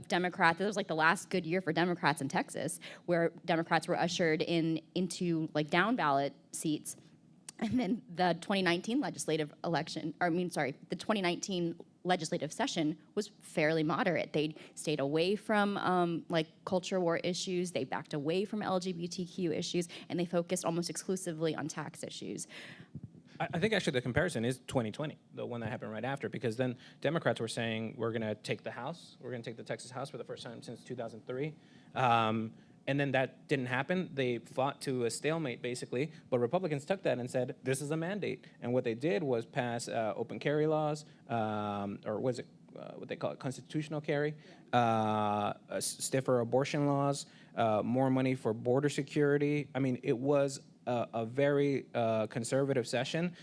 Democrats. It was like the last good year for Democrats in Texas, where Democrats were ushered into like down ballot seats. And then the 2019 the 2019 legislative session was fairly moderate. They stayed away from culture war issues, they backed away from LGBTQ issues, and they focused almost exclusively on tax issues. I think actually the comparison is 2020, the one that happened right after, because then Democrats were saying, we're going to take the House, we're going to take the Texas House for the first time since 2003. And then that didn't happen. They fought to a stalemate, basically. But Republicans took that and said, this is a mandate. And what they did was pass open carry laws, or was it what they call it, constitutional carry, stiffer abortion laws, more money for border security. It was a very conservative session,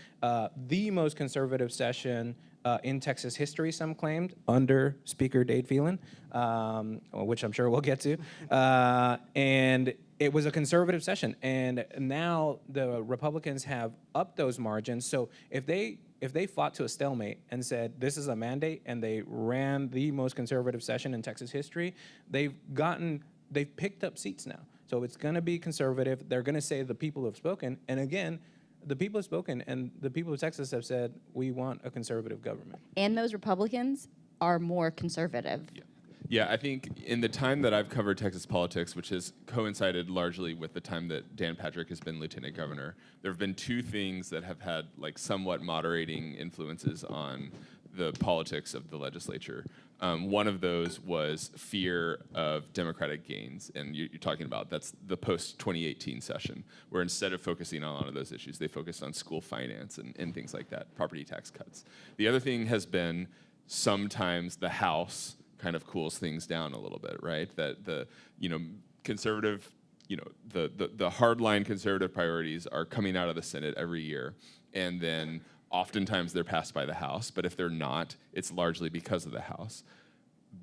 the most conservative session in Texas history, some claimed, under Speaker Dade Phelan, which I'm sure we'll get to. And it was a conservative session. And now the Republicans have upped those margins. So if they fought to a stalemate and said, this is a mandate, and they ran the most conservative session in Texas history, they've picked up seats now. So it's going to be conservative. They're going to say the people have spoken. And again, the people have spoken, and the people of Texas have said, we want a conservative government. And those Republicans are more conservative. Yeah, I think in the time that I've covered Texas politics, which has coincided largely with the time that Dan Patrick has been lieutenant governor, there have been two things that have had somewhat moderating influences on the politics of the legislature. One of those was fear of Democratic gains, and you're talking about that's the post-2018 session, where instead of focusing on a lot of those issues, they focused on school finance and things like that, property tax cuts. The other thing has been sometimes the House kind of cools things down a little bit, right? That the conservative, the hardline conservative priorities are coming out of the Senate every year, and then oftentimes they're passed by the House, but if they're not, it's largely because of the House.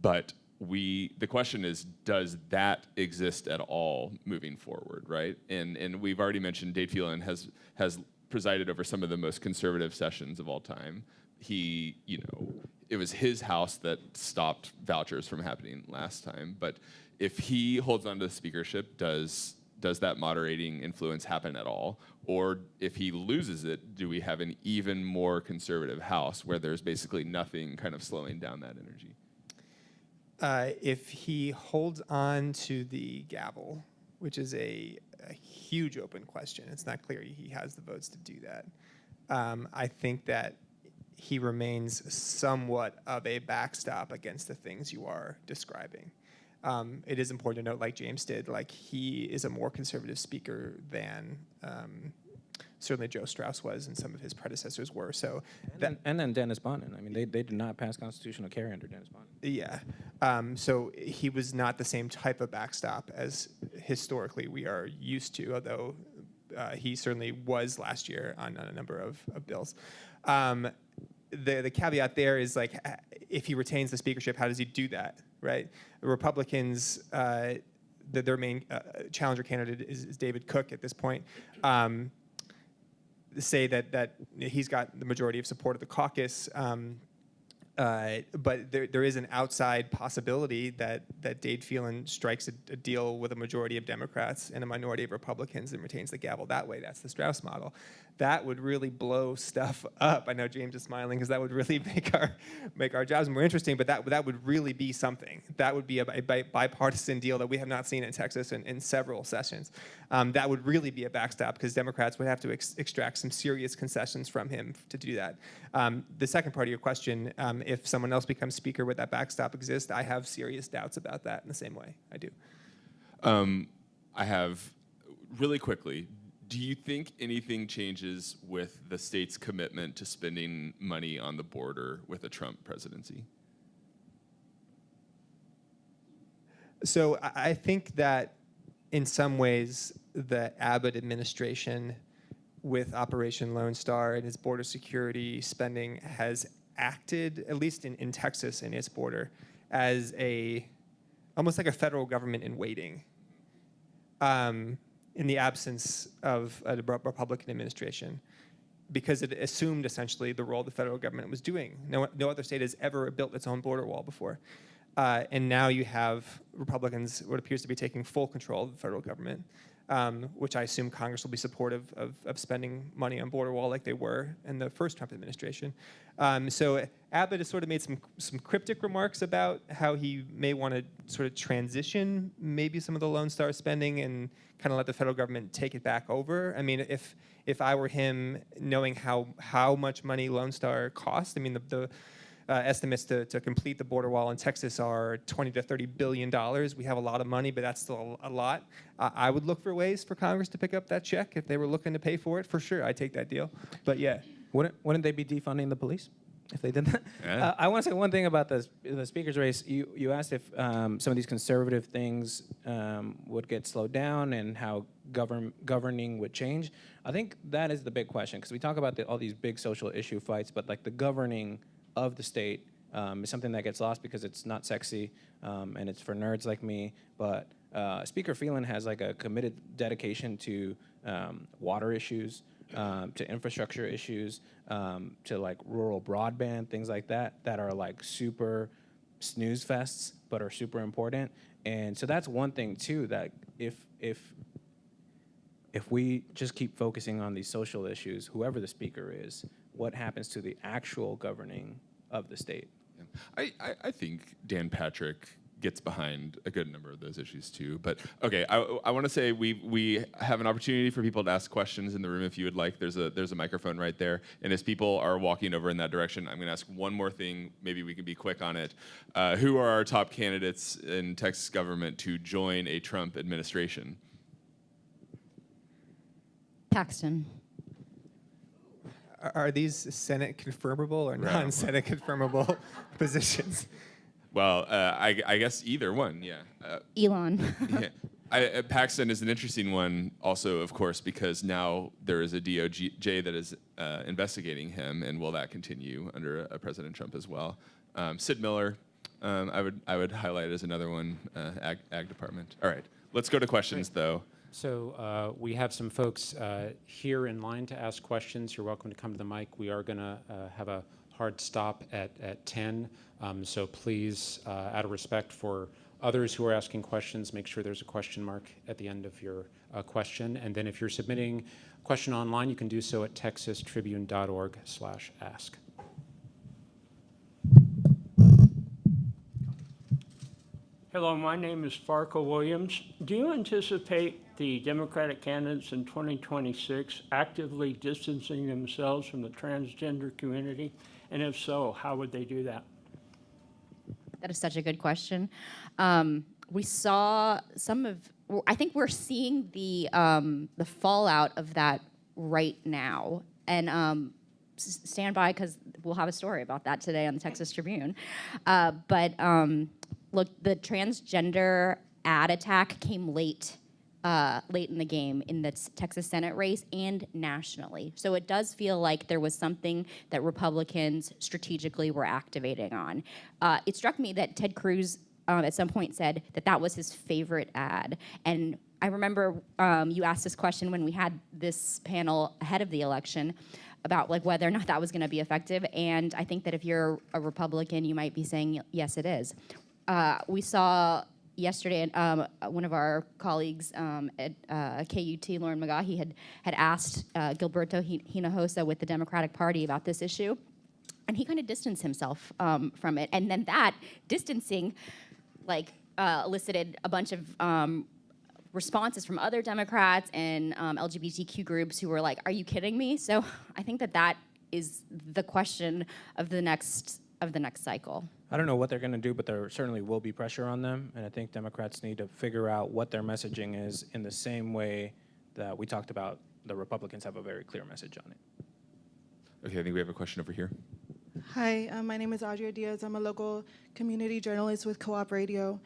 But the question is, does that exist at all moving forward, right? And we've already mentioned Dade Phelan has presided over some of the most conservative sessions of all time. It was his House that stopped vouchers from happening last time. But if he holds on to the speakership, does that moderating influence happen at all? Or if he loses it, do we have an even more conservative House where there's basically nothing kind of slowing down that energy? If he holds on to the gavel, which is a huge open question. It's not clear he has the votes to do that. I think that he remains somewhat of a backstop against the things you are describing. It is important to note, like James did, like he is a more conservative speaker than certainly Joe Strauss was and some of his predecessors were. So and then Dennis Bonnen. I mean, they did not pass constitutional carry under Dennis Bonnen. Yeah. So he was not the same type of backstop as historically we are used to, although he certainly was last year on a number of bills. The caveat there is, like, if he retains the speakership, how does he do that, right? The Republicans, their main challenger candidate is David Cook at this point, say that he's got the majority of support of the caucus, but there is an outside possibility that Dade Phelan strikes a deal with a majority of Democrats and a minority of Republicans and retains the gavel that way. That's the Strauss model. That would really blow stuff up. I know James is smiling because that would really make our jobs more interesting, but that would really be something. That would be a bipartisan deal that we have not seen in Texas in several sessions. That would really be a backstop because Democrats would have to extract some serious concessions from him to do that. The second part of your question, if someone else becomes speaker, would that backstop exist? I have serious doubts about that in the same way. I do. I have, really quickly, do you think anything changes with the state's commitment to spending money on the border with a Trump presidency? So I think that in some ways the Abbott administration with Operation Lone Star and its border security spending has acted, at least in Texas and its border, as almost like a federal government in waiting. In the absence of a Republican administration, because it assumed essentially the role the federal government was doing. No other state has ever built its own border wall before. And now you have Republicans, what appears to be taking full control of the federal government, which I assume Congress will be supportive of spending money on border wall like they were in the first Trump administration. So Abbott has sort of made some cryptic remarks about how he may want to sort of transition maybe some of the Lone Star spending and kind of let the federal government take it back over. I mean, if I were him, knowing how much money Lone Star costs, I mean, the estimates to complete the border wall in Texas are $20 to $30 billion. We have a lot of money, but that's still a lot. I would look for ways for Congress to pick up that check if they were looking to pay for it. For sure, I'd take that deal. But yeah. Wouldn't they be defunding the police if they did that? Yeah. I want to say one thing about the speaker's race. You asked if some of these conservative things would get slowed down and how governing would change. I think that is the big question, because we talk about all these big social issue fights, but like the governing of the state is something that gets lost because it's not sexy and it's for nerds like me. But Speaker Phelan has like a committed dedication to water issues, to infrastructure issues, to like rural broadband, things like that are like super snooze fests, but are super important. And so that's one thing too, that if we just keep focusing on these social issues, whoever the speaker is, what happens to the actual governing of the state? I think Dan Patrick gets behind a good number of those issues too. But okay, I want to say we have an opportunity for people to ask questions in the room if you would like. There's a microphone right there, and as people are walking over in that direction, I'm going to ask one more thing. Maybe we can be quick on it. Who are our top candidates in Texas government to join a Trump administration? Paxton. Are these Senate confirmable or non-Senate confirmable positions? Well, I guess either one, yeah. Elon. Yeah. Paxton is an interesting one also, of course, because now there is a DOJ that is investigating him, and will that continue under President Trump as well? Sid Miller, I would highlight as another one, Ag Department. All right, let's go to questions, though. So we have some folks here in line to ask questions. You're welcome to come to the mic. We are going to have a hard stop at 10. So please, out of respect for others who are asking questions, make sure there's a question mark at the end of your question. And then if you're submitting a question online, you can do so at texastribune.org/ask. Hello, my name is Farco Williams. Do you anticipate the Democratic candidates in 2026 actively distancing themselves from the transgender community? And if so, how would they do that? That is such a good question. We saw I think we're seeing the fallout of that right now. And stand by, because we'll have a story about that today on the Texas Tribune. Look, the transgender ad attack came late in the game in the Texas Senate race and nationally. So it does feel like there was something that Republicans strategically were activating on. It struck me that Ted Cruz at some point said that that was his favorite ad. And I remember you asked this question when we had this panel ahead of the election about like whether or not that was going to be effective. And I think that if you're a Republican, you might be saying, yes, it is. We saw yesterday, one of our colleagues at KUT, Lauren McGaughy, had asked Gilberto Hinojosa with the Democratic Party about this issue, and he kind of distanced himself from it. And then that distancing, elicited a bunch of responses from other Democrats and LGBTQ groups who were like, "Are you kidding me?" So I think that is the question of the next cycle. I don't know what they're going to do, but there certainly will be pressure on them, and I think Democrats need to figure out what their messaging is in the same way that we talked about the Republicans have a very clear message on it. Okay, I think we have a question over here. Hi, my name is Audrey Diaz. I'm a local community journalist with Co-op Radio.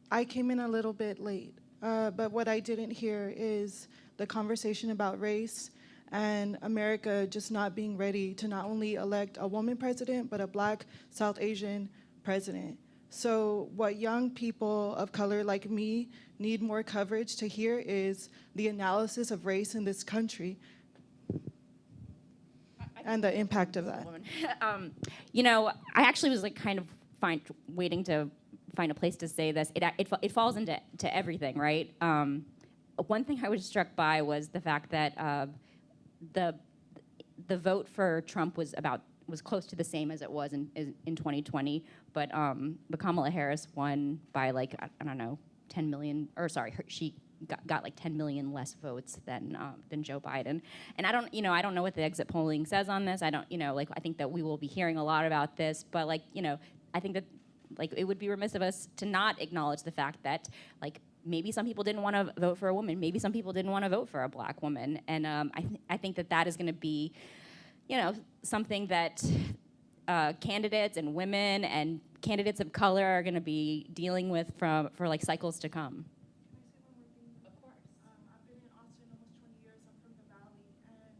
I came in a little bit late, but what I didn't hear is the conversation about race and America just not being ready to not only elect a woman president, but a Black South Asian president. So what young people of color like me need more coverage to hear is the analysis of race in this country and the impact of that. I actually was kind of waiting to find a place to say this. It falls into everything, right? One thing I was struck by was the fact that the vote for Trump was close to the same as it was in 2020, but Kamala Harris won by I don't know 10 million, or sorry, she got 10 million less votes than Joe Biden. And I don't know what the exit polling says on this. I don't, I think that we will be hearing a lot about this, but I think that it would be remiss of us to not acknowledge the fact that maybe some people didn't want to vote for a woman. Maybe some people didn't want to vote for a Black woman. And I think that is going to be, something that candidates and women and candidates of color are going to be dealing with for cycles to come. Of course. I've been in Austin almost 20 years. I'm from the Valley, and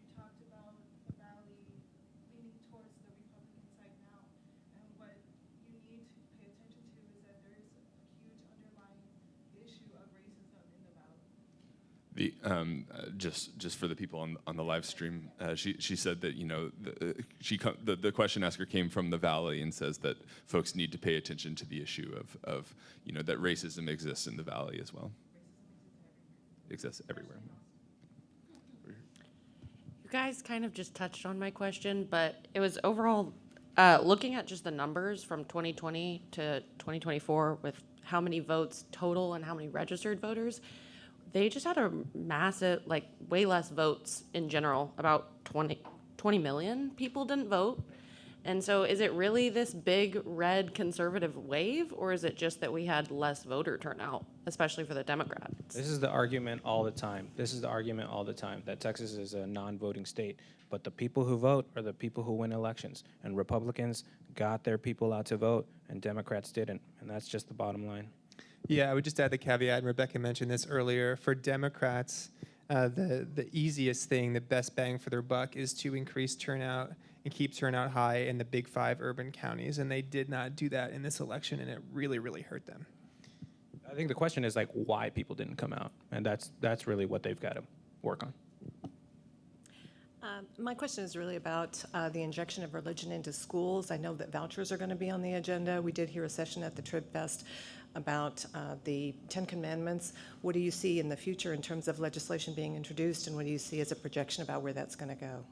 you talked about the Valley leaning towards the Republican side now. And what you need to pay attention to is that there is a huge underlying issue of racism in the Valley. Just for the people on the live stream, she said that the question asker came from the Valley and says that folks need to pay attention to the issue of that racism exists in the Valley as well. Exists everywhere. You guys kind of just touched on my question, but it was overall looking at just the numbers from 2020 to 2024 with how many votes total and how many registered voters. They just had a massive, way less votes in general. About 20 million people didn't vote. And so is it really this big red conservative wave, or is it just that we had less voter turnout, especially for the Democrats? This is the argument all the time. That Texas is a non-voting state. But the people who vote are the people who win elections. And Republicans got their people out to vote, and Democrats didn't. And that's just the bottom line. Yeah, I would just add the caveat, and Rebekah mentioned this earlier, for Democrats, the easiest thing, the best bang for their buck is to increase turnout and keep turnout high in the big 5 urban counties, and they did not do that in this election, and it really, really hurt them. I think the question is why people didn't come out, and that's really what they've got to work on. My question is really about the injection of religion into schools. I know that vouchers are going to be on the agenda. We did hear a session at the Trib Fest about the 10 Commandments. What do you see in the future in terms of legislation being introduced, and what do you see as a projection about where that's going to go?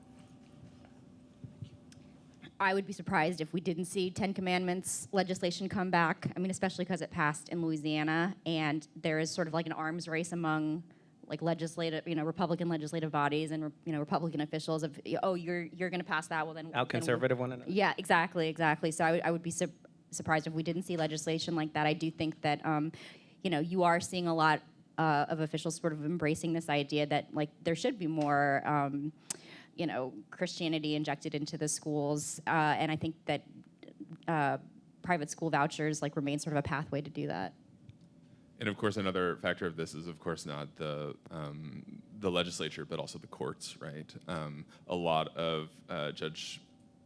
I would be surprised if we didn't see 10 Commandments legislation come back. I mean, especially because it passed in Louisiana, and there is sort of like an arms race among like legislative, Republican legislative bodies and Republican officials of, oh, you're going to pass that, well then. Out-conservative one another. Yeah, exactly. So I would be surprised if we didn't see legislation like that. I do think that, you are seeing a lot of officials sort of embracing this idea that like there should be more. Christianity injected into the schools, and I think that private school vouchers like remain sort of a pathway to do that. And of course, another factor of this is, of course, not the legislature, but also the courts, right? A lot of judge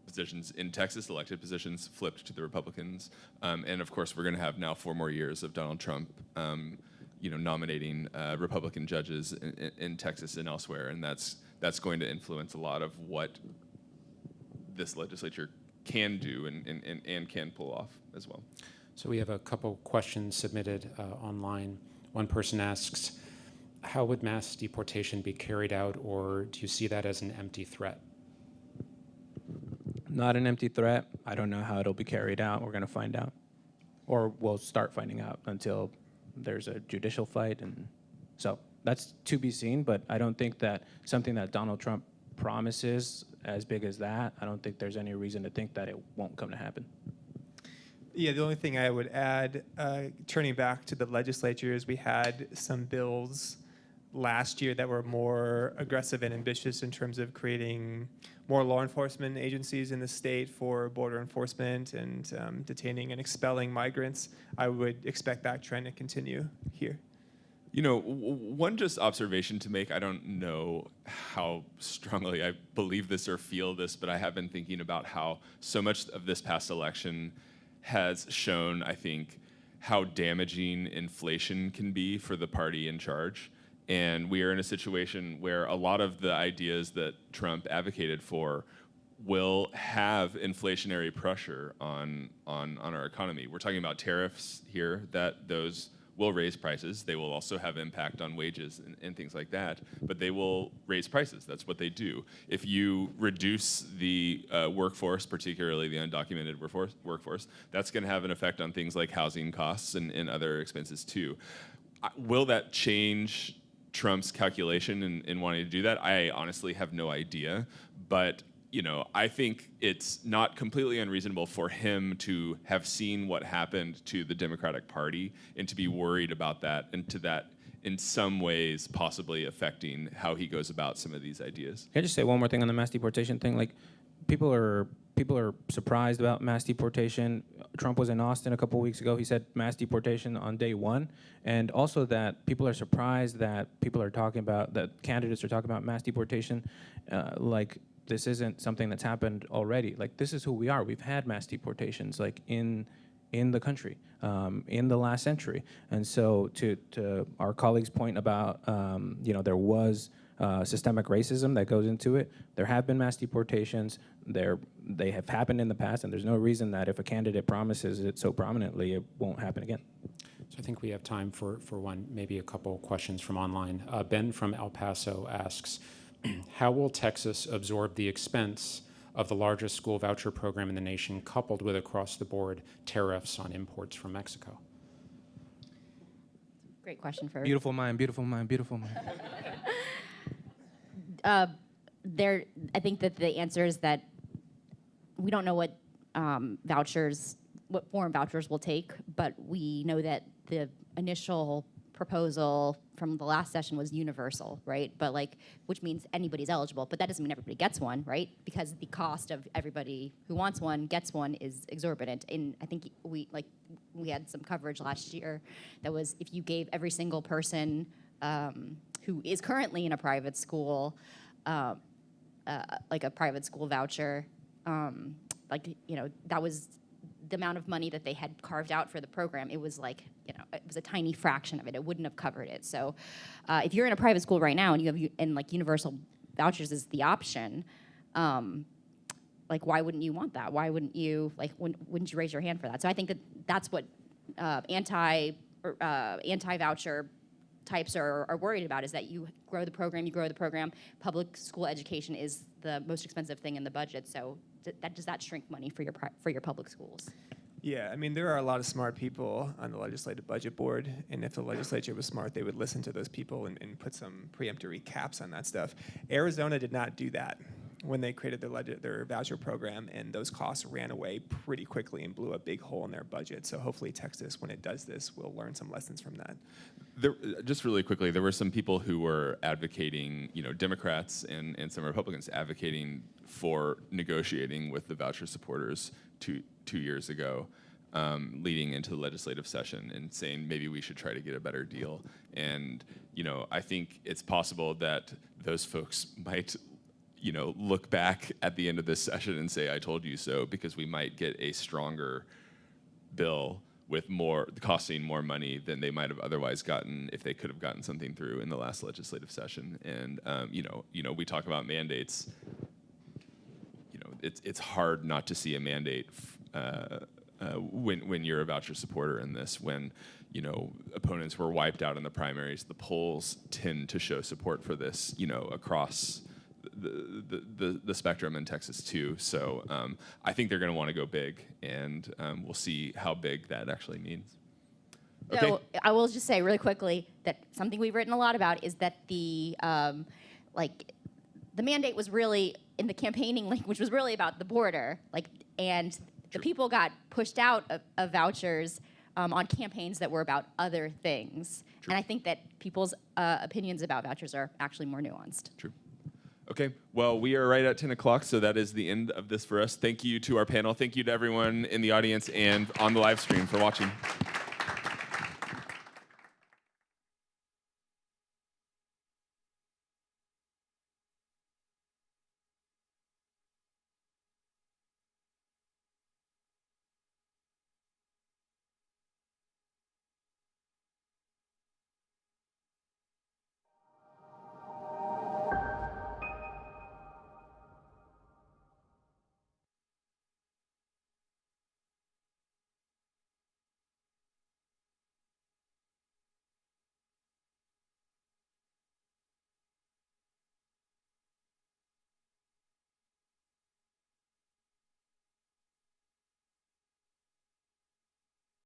positions in Texas, elected positions, flipped to the Republicans, and of course, we're going to have now 4 more years of Donald Trump, nominating Republican judges in Texas and elsewhere, and that's going to influence a lot of what this legislature can do and can pull off as well. So we have a couple questions submitted online. One person asks, how would mass deportation be carried out, or do you see that as an empty threat? Not an empty threat. I don't know how it'll be carried out. We're going to find out. Or we'll start finding out until there's a judicial fight. And so that's to be seen, but I don't think that something that Donald Trump promises as big as that, I don't think there's any reason to think that it won't come to happen. Yeah, the only thing I would add, turning back to the legislature, is we had some bills last year that were more aggressive and ambitious in terms of creating more law enforcement agencies in the state for border enforcement and detaining and expelling migrants. I would expect that trend to continue here. One just observation to make, I don't know how strongly I believe this or feel this, but I have been thinking about how so much of this past election has shown, I think, how damaging inflation can be for the party in charge. And we are in a situation where a lot of the ideas that Trump advocated for will have inflationary pressure on our economy. We're talking about tariffs here, that those will raise prices. They will also have impact on wages and things like that, but they will raise prices. That's what they do. If you reduce the workforce, particularly the undocumented workforce, that's going to have an effect on things like housing costs and other expenses too. Will that change Trump's calculation in wanting to do that? I honestly have no idea, but I think it's not completely unreasonable for him to have seen what happened to the Democratic Party and to be worried about that, and to that in some ways possibly affecting how he goes about some of these ideas. Can I just say one more thing on the mass deportation thing? Like, people are surprised about mass deportation. Trump was in Austin a couple weeks ago. He said mass deportation on day 1, and also that people are surprised that that candidates are talking about mass deportation like this isn't something that's happened already. Like, this is who we are. We've had mass deportations like in the country in the last century. And so to our colleague's point about there was systemic racism that goes into it. There have been mass deportations. They have happened in the past, and there's no reason that if a candidate promises it so prominently, it won't happen again. So I think we have time for one, maybe a couple questions from online. Ben from El Paso asks, how will Texas absorb the expense of the largest school voucher program in the nation, coupled with across-the-board tariffs on imports from Mexico? Great question for Beautiful mind, beautiful mind, beautiful mind. I think that the answer is that we don't know what foreign vouchers will take, but we know that the initial proposal from the last session was universal, right? But which means anybody's eligible, but that doesn't mean everybody gets one, right? Because the cost of everybody who wants one gets one is exorbitant. And I think we had some coverage last year that was, if you gave every single person who is currently in a private school, like a private school voucher, that was the amount of money that they had carved out for the program. It was it was a tiny fraction of it. It wouldn't have covered it. So if you're in a private school right now and you have universal vouchers is the option, why wouldn't you want that? Why wouldn't you wouldn't you raise your hand for that? So I think that that's what anti-voucher types are worried about, is that you grow the program. Public school education is the most expensive thing in the budget, so does that shrink money for your public schools? Yeah, I mean, there are a lot of smart people on the Legislative Budget Board, and if the legislature was smart, they would listen to those people and put some preemptory caps on that stuff. Arizona did not do that when they created their voucher program, and those costs ran away pretty quickly and blew a big hole in their budget. So hopefully Texas, when it does this, will learn some lessons from that. Just really quickly, there were some people who were advocating, Democrats and some Republicans advocating for negotiating with the voucher supporters two years ago, leading into the legislative session, and saying maybe we should try to get a better deal. And I think it's possible that those folks might look back at the end of this session and say, I told you so, because we might get a stronger bill with costing more money than they might have otherwise gotten if they could have gotten something through in the last legislative session. And, we talk about mandates. It's hard not to see a mandate when you're a voucher supporter in this, when, opponents were wiped out in the primaries. The polls tend to show support for this, across the spectrum in Texas too. So I think they're going to want to go big, and we'll see how big that actually means. Okay. So I will just say really quickly that something we've written a lot about is that the mandate was really in the campaigning language was really about the border, and the people got pushed out of vouchers on campaigns that were about other things. True. And I think that people's opinions about vouchers are actually more nuanced. True. Okay, well, we are right at 10 o'clock, so that is the end of this for us. Thank you to our panel. Thank you to everyone in the audience and on the live stream for watching.